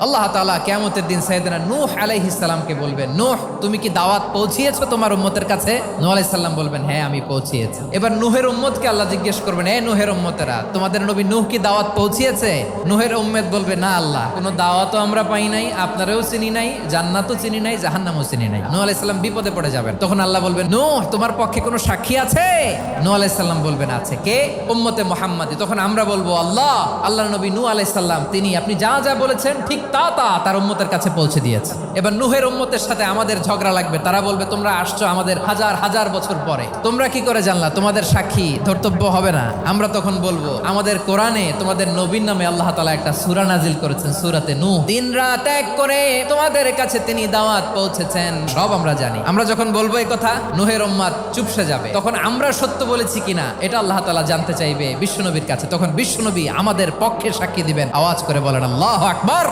আল্লাহ তাআলা কিয়ামতের দিন সাইয়েদনা নূহ আলাইহিস সালামকে বলবেন, নূহ তুমি কি দাওয়াত পৌঁছিয়েছো তোমার উম্মতের কাছে? নূহ আলাইহিস সালাম বলবেন, হ্যাঁ আমি পৌঁছিয়েছি। এবার নূহের উম্মতকে আল্লাহ জিজ্ঞেস করবেন, এ নূহের উম্মতেরা তোমাদের নবী নূহ কি দাওয়াত পৌঁছিয়েছে? নূহের উম্মত বলবে, না আল্লাহ, কোনো দাওয়াতও আমরা পাই নাই, আপনারাও চিনি নাই, জান্নাতও চিনি নাই, জাহান্নামও চিনি নাই। নূহ আলাইহিস সালাম বিপদে পড়ে যাবেন। তখন আল্লাহ বলবেন, নূহ তোমার পক্ষে কোনো সাক্ষী আছে? নূহ আলাইহিস সালাম বলবেন, আছে। কে? উম্মতে মুহাম্মাদি। তখন আমরা বলবো, আল্লাহর নবী নূহ আলাইহিস সালাম তিনি আপনি যা যা বলেছেন ঠিক তা তার উম্মতের কাছে পৌঁছে দিয়েছে। এবার নূহের উম্মতের সাথে আমাদের ঝগড়া লাগবে। তারা বলবে, তোমরা আসছো আমাদের হাজার হাজার বছর পরে, তোমরা কি করে জানলা? তোমাদের সাক্ষী ধর্তব্য হবে না? আমরা তখন বলবো, আমাদের কোরআনে তোমাদের নবীর নামে আল্লাহ তাআলা একটা সূরা নাজিল করেছেন, সূরাতে নূহ। দিন রাত এক করে তোমাদের কাছে তিনি দাওয়াত পৌঁছেছেন, সব আমরা জানি। আমরা যখন বলবো এই কথা, নূহের উম্মত চুপসে যাবে। তখন আমরা সত্য বলেছি কিনা এটা আল্লাহ তাআলা জানতে চাইবে বিশ্বনবীর কাছে। তখন বিশ্বনবী আমাদের পক্ষে সাক্ষী দিবেন। আওয়াজ করে বলেন আল্লাহু আকবার।